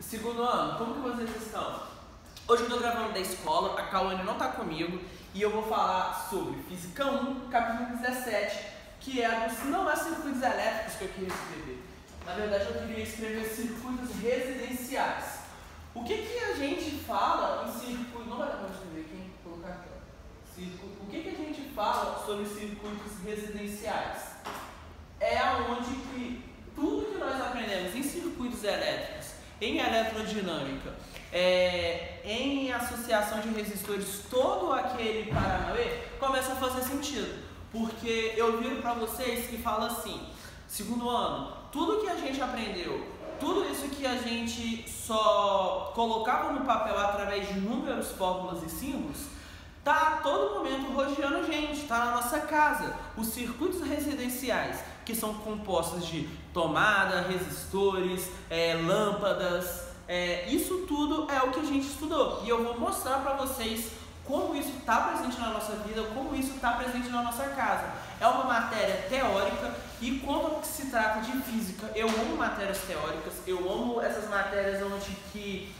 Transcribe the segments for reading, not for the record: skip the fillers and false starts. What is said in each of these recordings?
Segundo ano, como que vocês estão? Hoje eu tô gravando da escola, a Cauane não tá comigo e eu vou falar sobre Física 1, capítulo 17, que é dos não é circuitos elétricos que eu queria escrever. Na verdade, eu queria escrever circuitos residenciais. O que a gente fala em circuito... Não vai dar pra escrever aqui, hein? Vou colocar aqui, ó. O que a gente fala sobre circuitos residenciais? É aonde que tudo que nós aprendemos em circuitos elétricos, em eletrodinâmica, em associação de resistores, todo aquele paranauê começa a fazer sentido. Porque eu viro para vocês que fala assim, segundo ano, tudo que a gente aprendeu, tudo isso que a gente só colocava no papel através de números, fórmulas e símbolos, tá a todo momento rodeando a gente, tá na nossa casa. Os circuitos residenciais, que são compostos de tomada, resistores, lâmpadas, isso tudo é o que a gente estudou. E eu vou mostrar para vocês como isso está presente na nossa vida, como isso está presente na nossa casa. É uma matéria teórica e quando se trata de física, eu amo matérias teóricas, eu amo essas matérias onde que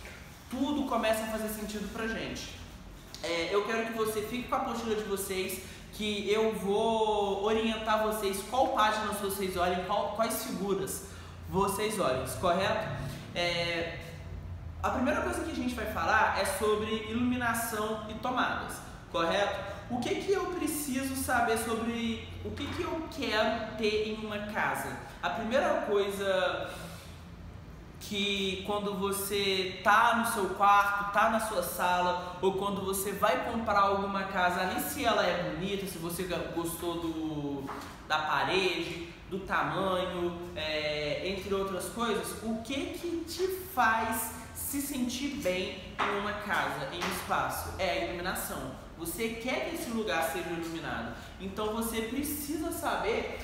tudo começa a fazer sentido pra gente. Eu quero que você fique com a apostila de vocês, que eu vou orientar vocês qual página vocês olhem, quais figuras vocês olhem, correto? A primeira coisa que a gente vai falar é sobre iluminação e tomadas, correto? O que eu preciso saber sobre o que eu quero ter em uma casa? A primeira coisa que quando você tá no seu quarto, tá na sua sala, ou quando você vai comprar alguma casa ali, se ela é bonita, se você gostou da parede, do tamanho, entre outras coisas, o que te faz se sentir bem em uma casa, em um espaço? É a iluminação. Você quer que esse lugar seja iluminado, então você precisa saber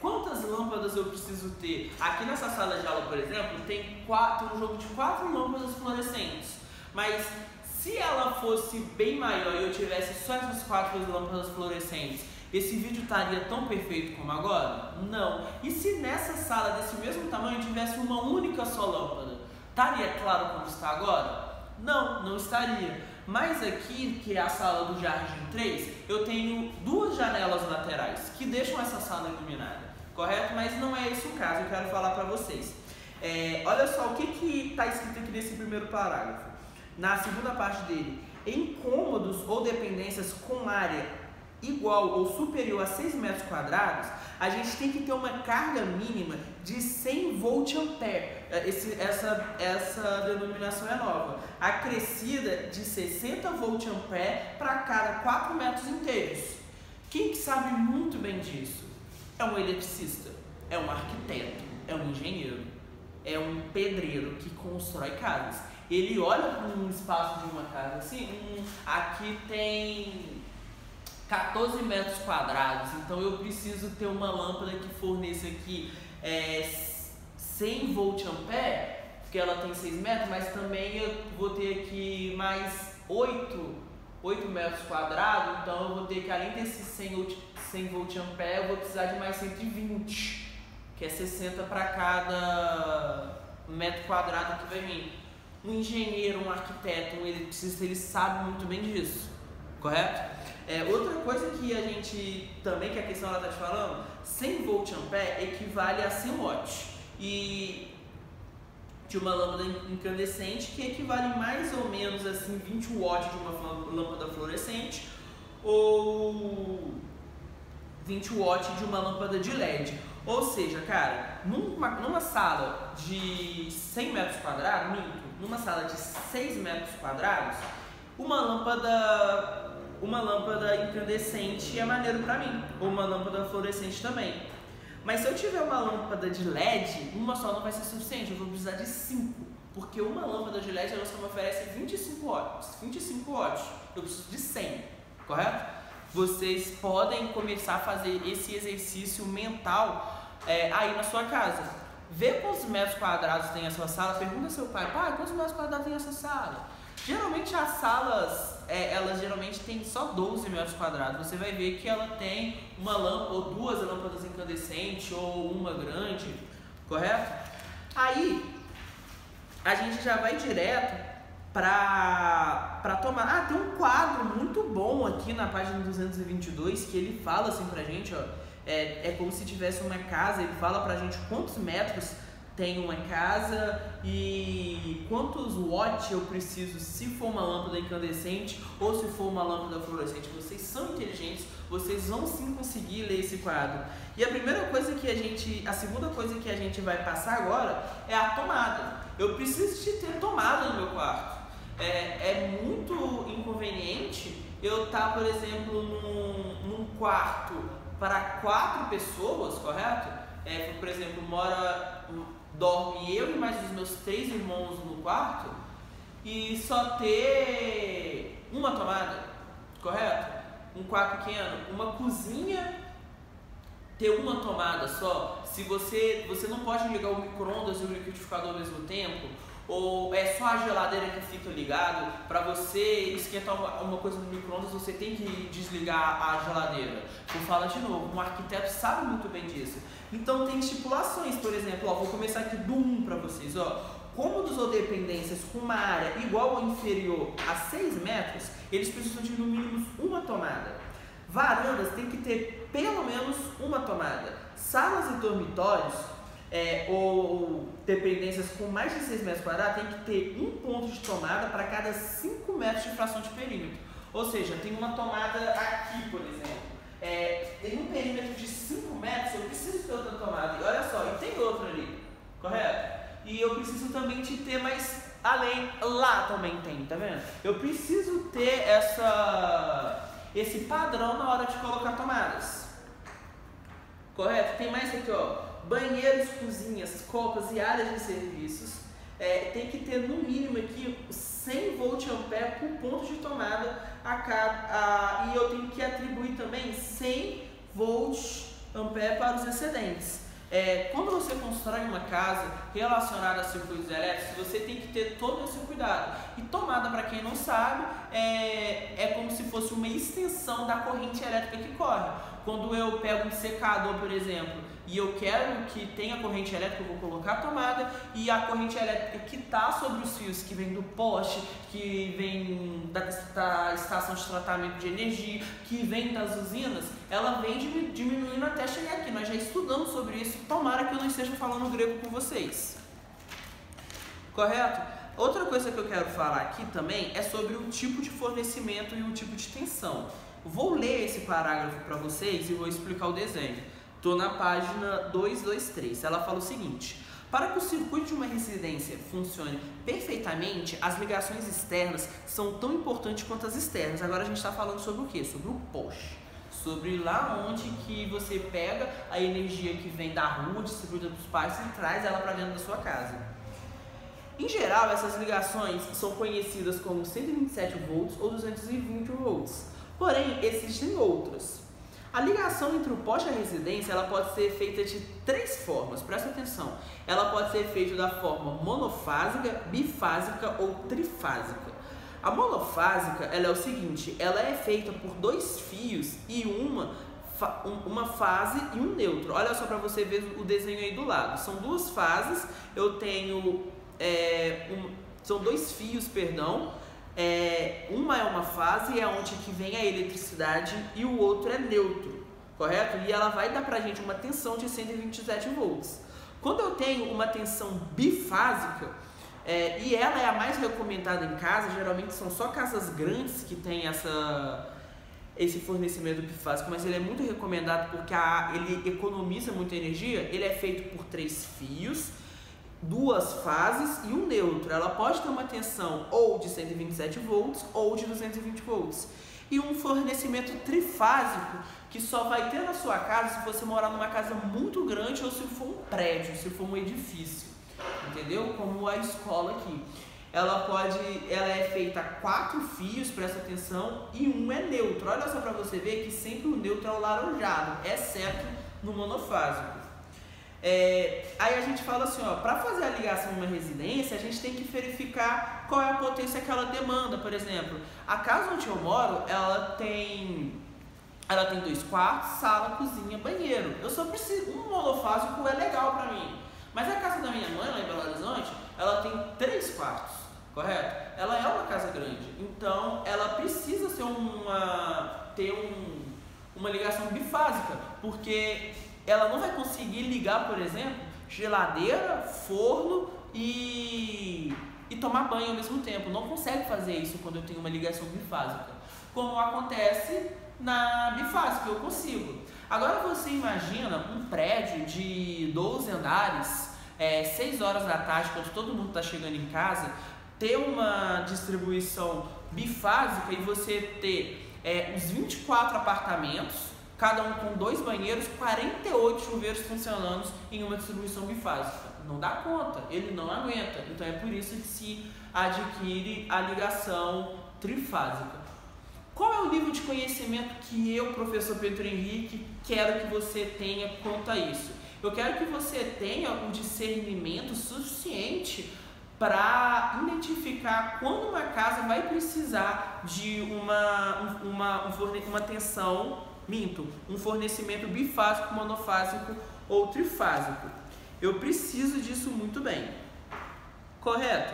quantas lâmpadas eu preciso ter. Aqui nessa sala de aula, por exemplo, tem um jogo de 4 lâmpadas fluorescentes, mas se ela fosse bem maior e eu tivesse só essas 4 lâmpadas fluorescentes, esse vídeo estaria tão perfeito como agora? Não. E se nessa sala desse mesmo tamanho tivesse uma única só lâmpada, estaria claro como está agora? Não, não estaria. Mas aqui, que é a sala do Jardim 3, eu tenho 2 janelas laterais que deixam essa sala iluminada, correto? Mas não é esse o caso, eu quero falar para vocês. Olha só o que está escrito aqui nesse primeiro parágrafo. Na segunda parte dele, em cômodos ou dependências com área igual ou superior a 6 metros quadrados, a gente tem que ter uma carga mínima de 100 volt-ampere. Essa denominação é nova. Acrescida de 60 volt-ampere para cada 4 metros inteiros. Quem que sabe muito bem disso? É um eletricista, é um arquiteto, é um engenheiro, é um pedreiro que constrói casas. Ele olha para um espaço de uma casa assim, aqui tem 14 metros quadrados, então eu preciso ter uma lâmpada que forneça aqui 100 volt-ampere, porque ela tem 6 metros, mas também eu vou ter aqui mais 8 metros quadrados, então eu vou ter que, além desses 100 volt-ampere, eu vou precisar de mais 120, que é 60 para cada metro quadrado que vai vir. Um engenheiro, um arquiteto, um eletricista, ele sabe muito bem disso, correto? Outra coisa que a gente também, que a questão ela está te falando, 100 volt-ampere equivale a 100 watts e de uma lâmpada incandescente, que equivale mais ou menos assim 20 watts de uma lâmpada fluorescente ou 20 watts de uma lâmpada de LED. Ou seja, cara, numa sala de 100 metros quadrados, numa sala de 6 metros quadrados, uma lâmpada incandescente é maneiro pra mim, ou uma lâmpada fluorescente também. Mas se eu tiver uma lâmpada de LED, uma só não vai ser suficiente, eu vou precisar de 5, porque uma lâmpada de LED ela só me oferece 25 watts, eu preciso de 100, correto? Vocês podem começar a fazer esse exercício mental aí na sua casa. Vê quantos metros quadrados tem a sua sala, pergunta ao seu pai, pai, quantos metros quadrados tem essa sala? Geralmente as salas, elas geralmente têm só 12 metros quadrados. Você vai ver que ela tem uma lâmpada ou 2 lâmpadas incandescentes ou uma grande, correto? Aí, a gente já vai direto para tomar. Tem um quadro muito bom aqui na página 222 que ele fala assim pra gente, ó, é como se tivesse uma casa, ele fala pra gente quantos metros tem uma casa e quantos watts eu preciso se for uma lâmpada incandescente ou se for uma lâmpada fluorescente. Vocês são inteligentes, vocês vão sim conseguir ler esse quadro. E a segunda coisa que a gente vai passar agora é a tomada. Eu preciso de ter tomada no meu quarto. É muito inconveniente eu estar, por exemplo, num quarto para 4 pessoas, correto? Por exemplo, dorme eu e mais os meus 3 irmãos no quarto e só ter uma tomada, correto? Um quarto pequeno, uma cozinha, ter uma tomada só. Se você não pode ligar o micro-ondas e o liquidificador ao mesmo tempo, ou é só a geladeira que fica ligado, para você esquentar uma coisa no micro-ondas você tem que desligar a geladeira. Vou falar de novo, um arquiteto sabe muito bem disso. Então tem estipulações, por exemplo, vou começar aqui do 1 para vocês, cômodos ou dependências com uma área igual ou inferior a 6 metros, eles precisam de no mínimo uma tomada. Varandas tem que ter pelo menos uma tomada. Salas e dormitórios ou dependências com mais de 6 metros quadrados tem que ter um ponto de tomada para cada 5 metros de fração de perímetro. Ou seja, tem uma tomada aqui, por exemplo. Tem um perímetro de 5 metros, eu preciso ter outra tomada. E olha só, e tem outra ali, correto? E eu preciso também de ter mais além, lá também tem, tá vendo? Eu preciso ter esse padrão na hora de colocar tomadas, correto? Tem mais aqui, banheiros, cozinhas, copas e áreas de serviços. Tem que ter no mínimo aqui 100 volt-ampere por ponto de tomada e eu tenho que atribuir também 100 volt-ampere para os excedentes. Quando você constrói uma casa relacionada a circuitos elétricos, você tem que ter todo esse cuidado. E tomada, para quem não sabe, é como se fosse uma extensão da corrente elétrica que corre. Quando eu pego um secador, por exemplo, e eu quero que tenha corrente elétrica, eu vou colocar a tomada, e a corrente elétrica que está sobre os fios, que vem do poste, que vem da estação de tratamento de energia, que vem das usinas, ela vem diminuindo até chegar aqui. Nós já estudamos sobre isso, tomara que eu não esteja falando grego com vocês. Correto? Outra coisa que eu quero falar aqui também é sobre o tipo de fornecimento e o tipo de tensão. Vou ler esse parágrafo para vocês e vou explicar o desenho. Estou na página 223. Ela fala o seguinte: para que o circuito de uma residência funcione perfeitamente, as ligações externas são tão importantes quanto as externas. Agora a gente está falando sobre o quê? Sobre o poste. Sobre lá onde que você pega a energia que vem da rua, distribuída para os pais e traz ela para dentro da sua casa. Em geral, essas ligações são conhecidas como 127 volts ou 220 volts. Porém, existem outras. A ligação entre o poste e a residência ela pode ser feita de 3 formas, presta atenção. Ela pode ser feita da forma monofásica, bifásica ou trifásica. A monofásica ela é o seguinte, ela é feita por 2 fios e uma fase e um neutro. Olha só para você ver o desenho aí do lado. São 2 fases, eu tenho são 2 fios, perdão. Uma é uma fase, é onde que vem a eletricidade, e o outro é neutro, correto? E ela vai dar pra gente uma tensão de 127 volts. Quando eu tenho uma tensão bifásica, e ela é a mais recomendada em casa, geralmente são só casas grandes que tem esse fornecimento bifásico, mas ele é muito recomendado porque ele economiza muita energia. Ele é feito por 3 fios, 2 fases e um neutro. Ela pode ter uma tensão ou de 127 volts ou de 220 volts. E um fornecimento trifásico que só vai ter na sua casa se você morar numa casa muito grande ou se for um prédio, se for um edifício, entendeu? Como a escola aqui. Ela é feita a 4 fios, presta atenção, e um é neutro. Olha só para você ver que sempre o neutro é o laranjado, exceto no monofásico. Aí a gente fala assim, para fazer a ligação em uma residência, a gente tem que verificar qual é a potência que ela demanda. Por exemplo, a casa onde eu moro, ela tem 2 quartos, sala, cozinha, banheiro. Eu só preciso, um monofásico é legal para mim. Mas a casa da minha mãe, lá em Belo Horizonte, ela tem 3 quartos, correto? Ela é uma casa grande, então ela precisa ser uma ligação bifásica, porque ela não vai conseguir ligar, por exemplo, geladeira, forno e tomar banho ao mesmo tempo. Não consegue fazer isso quando eu tenho uma ligação bifásica, como acontece na bifásica, eu consigo. Agora você imagina um prédio de 12 andares, 6 horas da tarde, quando todo mundo está chegando em casa, ter uma distribuição bifásica e você ter os 24 apartamentos, cada um com 2 banheiros, 48 chuveiros funcionando em uma distribuição bifásica. Não dá conta, ele não aguenta. Então é por isso que se adquire a ligação trifásica. Qual é o nível de conhecimento que eu, professor Pedro Henrique, quero que você tenha quanto a isso? Eu quero que você tenha um discernimento suficiente para identificar quando uma casa vai precisar de um fornecimento bifásico, monofásico ou trifásico. Eu preciso disso muito bem. Correto?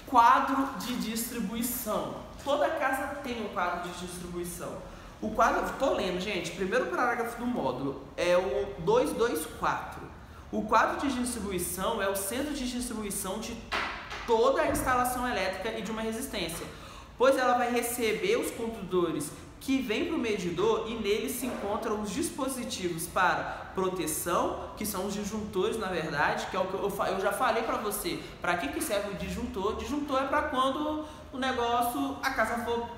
Quadro de distribuição. Toda casa tem um quadro de distribuição. O quadro, estou lendo, gente, primeiro parágrafo do módulo é o 224. O quadro de distribuição é o centro de distribuição de toda a instalação elétrica e de uma resistência, pois ela vai receber os condutores que vêm para o medidor e neles se encontram os dispositivos para proteção, que são os disjuntores, na verdade, que é o que eu já falei para você. Para que serve o disjuntor? Disjuntor é para quando o negócio, a casa for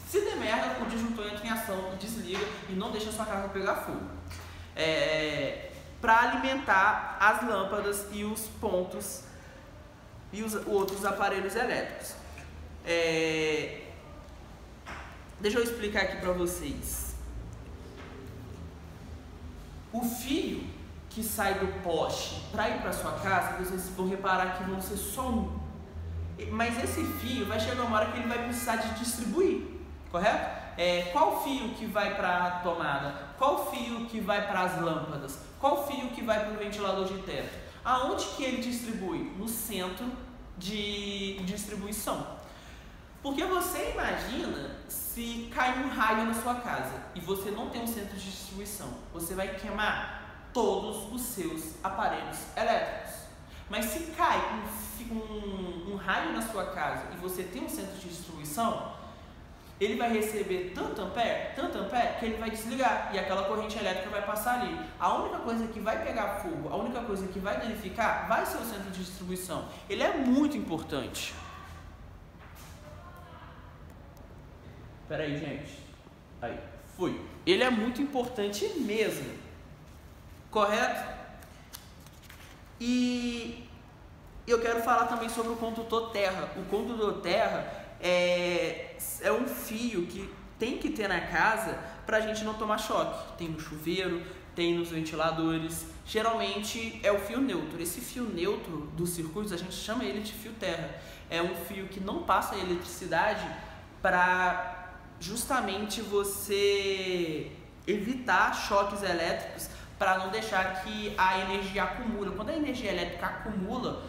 se der merda, o disjuntor entra em ação e desliga e não deixa a sua casa pegar fogo. Para alimentar as lâmpadas e os pontos e os outros aparelhos elétricos. Deixa eu explicar aqui para vocês. O fio que sai do poste para ir para sua casa, vocês vão reparar que vão ser só um. Mas esse fio vai chegar uma hora que ele vai precisar de distribuir, correto? Qual fio que vai para a tomada? Qual fio que vai para as lâmpadas? Qual fio que vai para o ventilador de teto? Aonde que ele distribui? No centro de distribuição. Porque você imagina se cai um raio na sua casa e você não tem um centro de distribuição, você vai queimar todos os seus aparelhos elétricos. Mas se cai um raio na sua casa e você tem um centro de distribuição, ele vai receber tanto ampere, que ele vai desligar e aquela corrente elétrica vai passar ali. A única coisa que vai pegar fogo, a única coisa que vai danificar vai ser o centro de distribuição. Ele é muito importante. Pera aí, gente. Aí, fui. Ele é muito importante mesmo. Correto? E eu quero falar também sobre o condutor terra. O condutor terra é um fio que tem que ter na casa para a gente não tomar choque. Tem no chuveiro, tem nos ventiladores. Geralmente é o fio neutro. Esse fio neutro dos circuitos a gente chama ele de fio terra. É um fio que não passa eletricidade para justamente você evitar choques elétricos, para não deixar que a energia acumule. Quando a energia elétrica acumula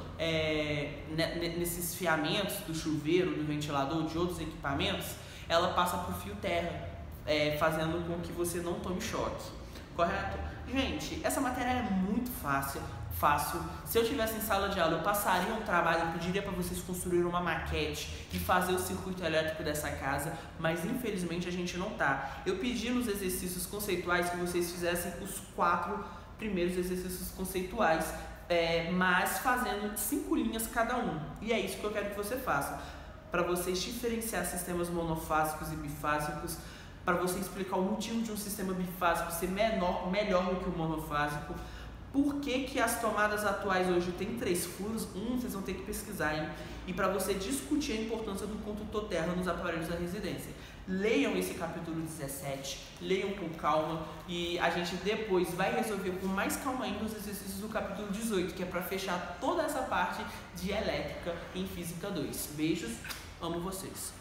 nesses fiamentos do chuveiro, do ventilador, de outros equipamentos, ela passa para o fio terra, fazendo com que você não tome choque. Correto? Gente, essa matéria é muito fácil. Se eu estivesse em sala de aula, eu passaria um trabalho, eu pediria para vocês construírem uma maquete e fazer o circuito elétrico dessa casa, mas infelizmente a gente não tá. Eu pedi nos exercícios conceituais que vocês fizessem os 4 primeiros exercícios conceituais, mas fazendo 5 linhas cada um. E é isso que eu quero que você faça, para vocês diferenciar sistemas monofásicos e bifásicos, para você explicar o motivo de um sistema bifásico ser melhor do que o monofásico. Por que as tomadas atuais hoje têm 3 furos? Vocês vão ter que pesquisar, hein? E para você discutir a importância do condutor terra nos aparelhos da residência. Leiam esse capítulo 17, leiam com calma e a gente depois vai resolver com mais calma ainda os exercícios do capítulo 18, que é para fechar toda essa parte de elétrica em Física 2. Beijos, amo vocês.